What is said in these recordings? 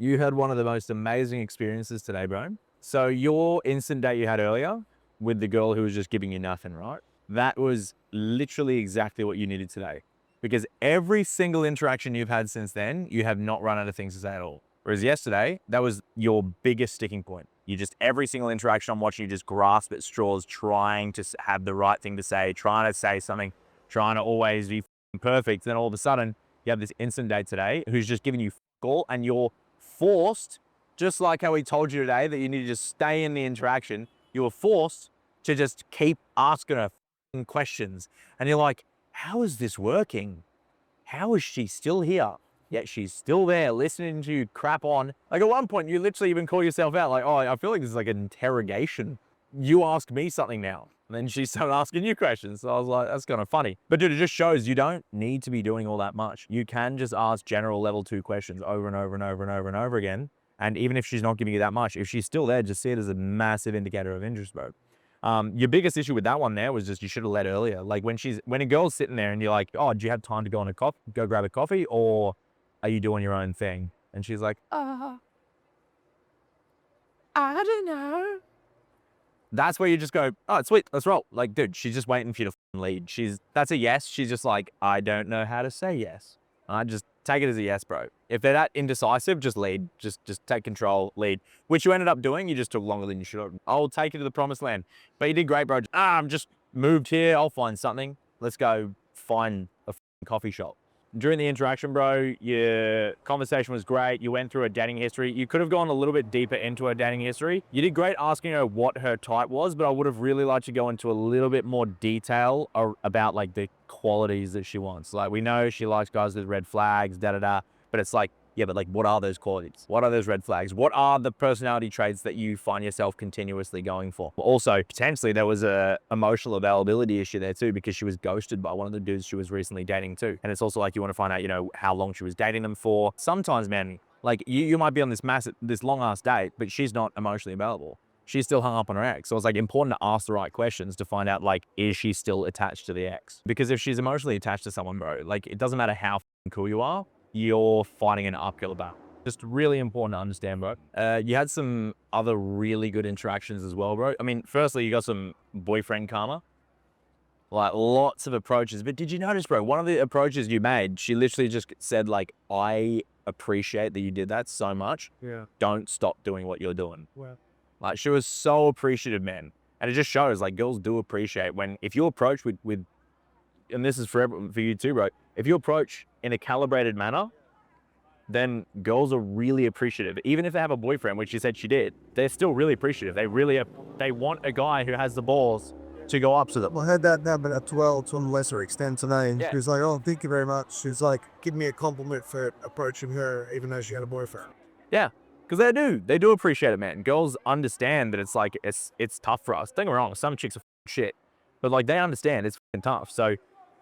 You had one of the most amazing experiences today, bro. So your instant date you had earlier with the girl who was just giving you nothing, right? That was literally exactly what you needed today. Because every single interaction you've had since then, you have not run out of things to say at all. Whereas yesterday, that was your biggest sticking point. You just, every single interaction I'm watching, you just grasp at straws, trying to have the right thing to say, trying to say something, trying to always be perfect. Then all of a sudden, you have this instant date today who's just giving you all, and you're forced, just like how we told you today that you need to just stay in the interaction, you were forced to just keep asking her questions. And you're like, how is this working? How is she still here? Yet she's still there listening to you crap on. Like at one point, you literally even call yourself out like, oh, I feel like this is like an interrogation. You ask me something now. And then she started asking you questions. So I was like, that's kind of funny. But dude, it just shows you don't need to be doing all that much. You can just ask general level 2 questions over and over and over and over and over again. And even if she's not giving you that much, if she's still there, just see it as a massive indicator of interest, bro. Your biggest issue with that one there was just you should have led earlier. Like when a girl's sitting there and you're like, oh, do you have time to go go grab a coffee, or are you doing your own thing? And she's like, I don't know. That's where you just go, oh, sweet, let's roll. Like, dude, she's just waiting for you to lead. That's a yes. She's just like, I don't know how to say yes. I just take it as a yes, bro. If they're that indecisive, just lead. Just take control, lead. Which you ended up doing. You just took longer than you should have. I'll take you to the promised land. But you did great, bro. I'm just moved here. I'll find something. Let's go find a coffee shop. During the interaction, bro, your conversation was great. You went through her dating history. You could have gone a little bit deeper into her dating history. You did great asking her what her type was, but I would have really liked to go into a little bit more detail about like the qualities that she wants. Like we know she likes guys with red flags, but it's like, yeah, but like, what are those qualities? What are those red flags? What are the personality traits that you find yourself continuously going for? Also, potentially there was a emotional availability issue there too, because she was ghosted by one of the dudes she was recently dating too. And it's also like, you want to find out, you know, how long she was dating them for. Sometimes, man, like you might be on this long ass date, but she's not emotionally available. She's still hung up on her ex. So it's like important to ask the right questions to find out, like, is she still attached to the ex? Because if she's emotionally attached to someone, bro, like it doesn't matter how cool you are, you're fighting an uphill battle. Just really important to understand, bro. You had some other really good interactions as well, bro. I mean, firstly, you got some boyfriend karma, like lots of approaches. But did you notice, bro, one of the approaches you made, she literally just said like, I appreciate that you did that so much. Yeah. Don't stop doing what you're doing. Well, Like she was so appreciative, man. And it just shows like girls do appreciate if you approach with and this is for you too, bro. If you approach in a calibrated manner, then girls are really appreciative. Even if they have a boyfriend, which you said she did, they're still really appreciative. They want a guy who has the balls to go up to them. I had that now, but to a lesser extent today. And Yeah. she was like, "Oh, thank you very much." She was like, "Give me a compliment for approaching her, even though she had a boyfriend." Yeah, because they do appreciate it, man. Girls understand that it's like, it's tough for us. Don't get me wrong, some chicks are shit, but like they understand it's tough. So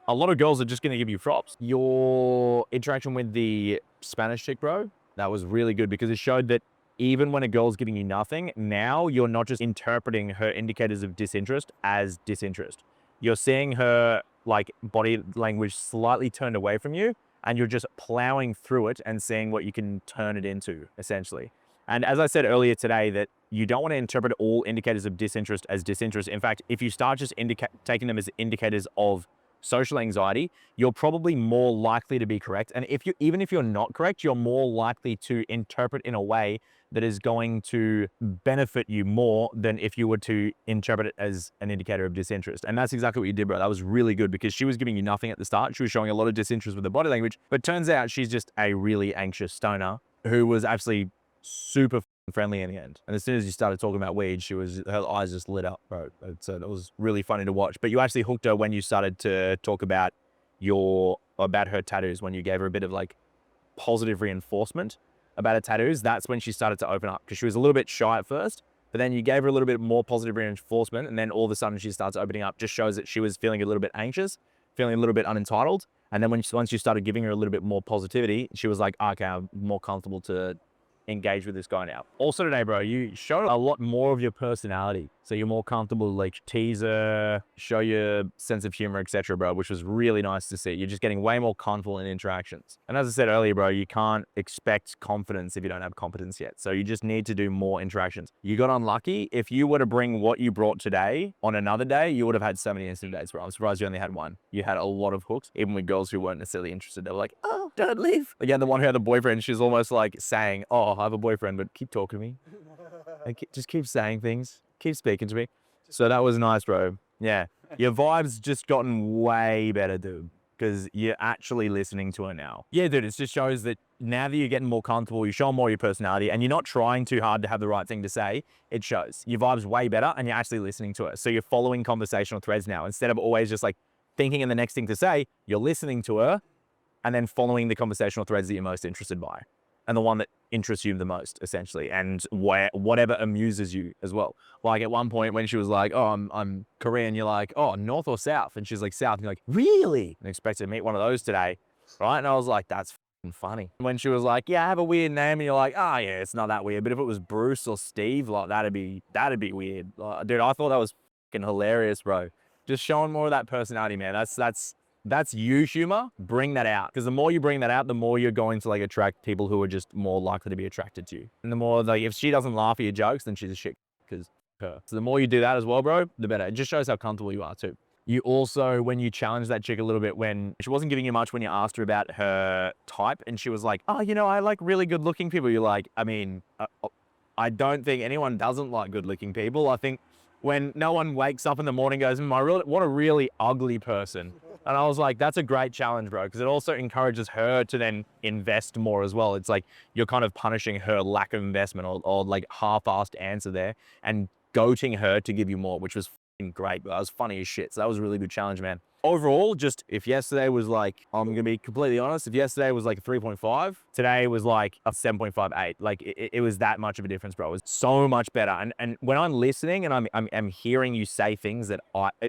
a lot of girls are just going to give you props. Your interaction with the Spanish chick, bro, that was really good because it showed that even when a girl's giving you nothing, now you're not just interpreting her indicators of disinterest as disinterest. You're seeing her like body language slightly turned away from you, and you're just plowing through it and seeing what you can turn it into, essentially. And as I said earlier today, that you don't want to interpret all indicators of disinterest as disinterest. In fact, if you start just taking them as indicators of social anxiety, you're probably more likely to be correct. And even if you're not correct, you're more likely to interpret in a way that is going to benefit you more than if you were to interpret it as an indicator of disinterest. And that's exactly what you did, bro. That was really good because she was giving you nothing at the start. She was showing a lot of disinterest with the body language, but turns out she's just a really anxious stoner who was actually super friendly in the end. And as soon as you started talking about weed, her eyes just lit up, bro. So it was really funny to watch. But you actually hooked her when you started to talk about her tattoos, when you gave her a bit of like positive reinforcement about her tattoos. That's when she started to open up, because she was a little bit shy at first, but then you gave her a little bit more positive reinforcement, and then all of a sudden she starts opening up. Just shows that she was feeling a little bit anxious, feeling a little bit unentitled. And then once you started giving her a little bit more positivity, she was like, okay, I'm more comfortable to engage with this guy now. Also today, bro, you showed a lot more of your personality. So you're more comfortable, like teaser, show your sense of humor, etc., bro, which was really nice to see. You're just getting way more confident in interactions. And as I said earlier, bro, you can't expect confidence if you don't have competence yet. So you just need to do more interactions. You got unlucky. If you were to bring what you brought today on another day, you would have had so many instant dates, bro. I'm surprised you only had one. You had a lot of hooks, even with girls who weren't necessarily interested. They were like, oh, don't leave. Again, the one who had the boyfriend, she's almost like saying, oh, I have a boyfriend, but keep talking to me. And just keep saying things. Keep speaking to me. So that was nice, bro. Yeah. Your vibe's just gotten way better, dude, because you're actually listening to her now. Yeah, dude, it just shows that now that you're getting more comfortable, you show more of your personality and you're not trying too hard to have the right thing to say, it shows. Your vibe's way better and you're actually listening to her. So you're following conversational threads now. Instead of always just like thinking of the next thing to say, you're listening to her and then following the conversational threads that you're most interested by. And the one that interests you the most, essentially, and whatever amuses you as well. Like at one point when she was like, oh, I'm Korean, you're like, oh, north or south? And she's like, south. And you're like, really? And expected to meet one of those today, right? And I was like, that's funny. When she was like, yeah, I have a weird name, and you're like, oh yeah, it's not that weird. But if it was Bruce or Steve, like that'd be weird. Like, dude, I thought that was hilarious, bro. Just showing more of that personality, man. That's you humor. Bring that out, because the more you bring that out, the more you're going to like attract people who are just more likely to be attracted to you. And the more, like, if she doesn't laugh at your jokes, then she's a shit, because her. So the more you do that as well, bro, the better. It just shows how comfortable you are too. You also, when you challenge that chick a little bit, when she wasn't giving you much, when you asked her about her type and she was like, oh, you know, I like really good looking people. You're like, I mean, I don't think anyone doesn't like good looking people. I think when no one wakes up in the morning and goes, what a really ugly person. And I was like, that's a great challenge, bro, because it also encourages her to then invest more as well. It's like you're kind of punishing her lack of investment or like half-assed answer there and goating her to give you more, which was great. But that was funny as shit. So that was a really good challenge, man. Overall, just if yesterday was like, I'm going to be completely honest, if yesterday was like a 3.5, today was like a 7.58. Like it was that much of a difference, bro. It was so much better. And when I'm listening and I'm hearing you say things that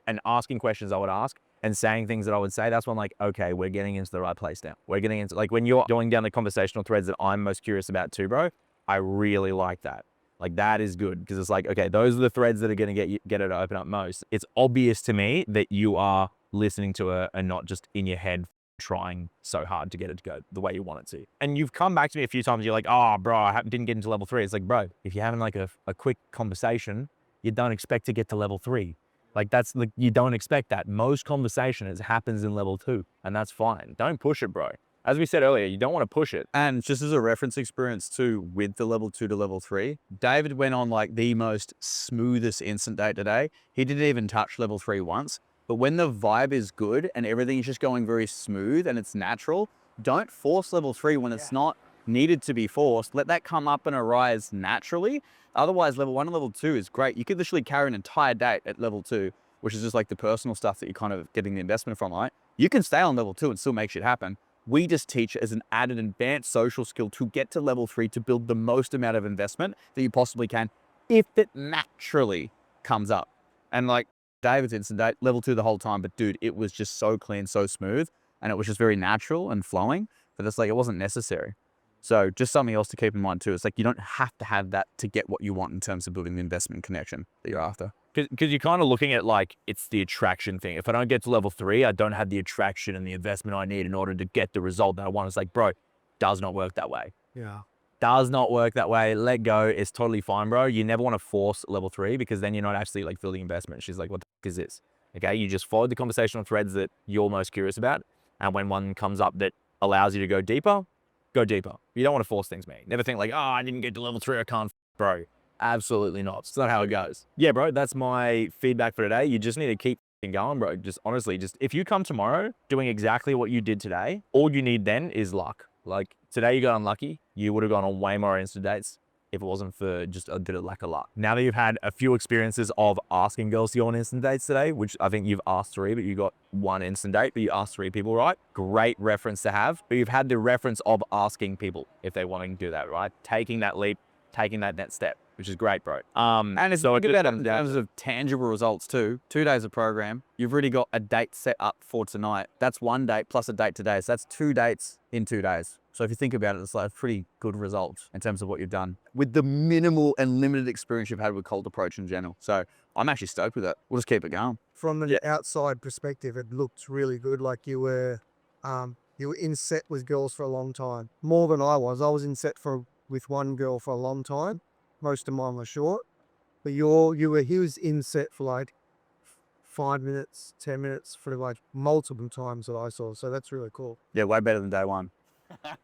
and asking questions I would ask, and saying things that I would say, that's when I'm like, okay, we're getting into the right place now. We're getting into, like, when you're going down the conversational threads that I'm most curious about too, bro, I really like that. Like, that is good, because it's like, okay, those are the threads that are going to get it to open up most. It's obvious to me that you are listening to her and not just in your head trying so hard to get it to go the way you want it to. And you've come back to me a few times, you're like, oh, bro, I didn't get into level 3. It's like, bro, if you're having like a quick conversation, you don't expect to get to level 3. Like, that's like, you don't expect that. Most conversation happens in level 2, and that's fine. Don't push it, bro. As we said earlier, you don't want to push it. And just as a reference experience too, with the level 2 to level 3, David went on like the most smoothest instant date today. He didn't even touch level 3 once. But when the vibe is good and everything is just going very smooth and it's natural, don't force level 3 when it's not needed to be forced. Let that come up and arise naturally. Otherwise, level 1 and level 2 is great. You could literally carry an entire date at level 2, which is just like the personal stuff that you're kind of getting the investment from, right? You can stay on level 2 and still make shit happen. We just teach it as an added advanced social skill to get to level 3 to build the most amount of investment that you possibly can if it naturally comes up. And like David's instant date, level 2 the whole time, but dude, it was just so clean, so smooth, and it was just very natural and flowing, but it's like, it wasn't necessary. So just something else to keep in mind too. It's like, you don't have to have that to get what you want in terms of building the investment connection that you're after. Because you're kind of looking at like, it's the attraction thing. If I don't get to level 3, I don't have the attraction and the investment I need in order to get the result that I want. It's like, bro, does not work that way. Yeah. Does not work that way. Let go. It's totally fine, bro. You never want to force level 3, because then you're not actually like building investment. She's like, what the fuck is this? Okay. You just follow the conversational threads that you're most curious about. And when one comes up that allows you to go deeper, go deeper. You don't want to force things, man. Never think like, oh, I didn't get to level 3, I can't, bro. Absolutely not. It's not how it goes. Yeah, bro, that's my feedback for today. You just need to keep going, bro. Just honestly, just if you come tomorrow doing exactly what you did today, all you need then is luck. Like today you got unlucky. You would have gone on way more instant dates if it wasn't for just a bit of lack of luck. Now that you've had a few experiences of asking girls to go on instant dates today, which I think you've asked 3, but you got 1 instant date, but you asked 3 people, right? Great reference to have. But you've had the reference of asking people if they want to do that, right? Taking that leap, taking that next step. which is great, bro. And it's so think it about just it comes in down terms to- of tangible results too. 2 days of program, you've already got a date set up for tonight. That's 1 date plus a date today. So that's 2 dates in 2 days. So if you think about it, it's like a pretty good result in terms of what you've done with the minimal and limited experience you've had with cold approach in general. So I'm actually stoked with it. We'll just keep it going. From an outside perspective, it looked really good. Like you were in set with girls for a long time, more than I was. I was in set with one girl for a long time. Most of mine were short, but he was in set for like 5 minutes, 10 minutes for like multiple times that I saw. So that's really cool. Yeah, way better than day one.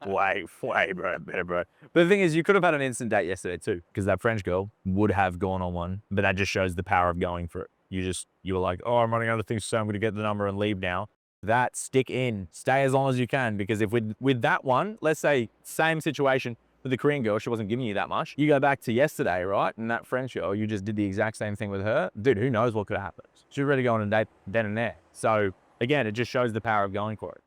way, bro, better, bro. But the thing is, you could have had an instant date yesterday too, because that French girl would have gone on one, but that just shows the power of going for it. You were like, oh, I'm running out of things to say, I'm going to get the number and leave now. That stick in, stay as long as you can, because if with that one, let's say same situation with the Korean girl, she wasn't giving you that much. You go back to yesterday, right? And that French girl, you just did the exact same thing with her. Dude, who knows what could happen? She's ready to go on a date then and there. So again, it just shows the power of going for it.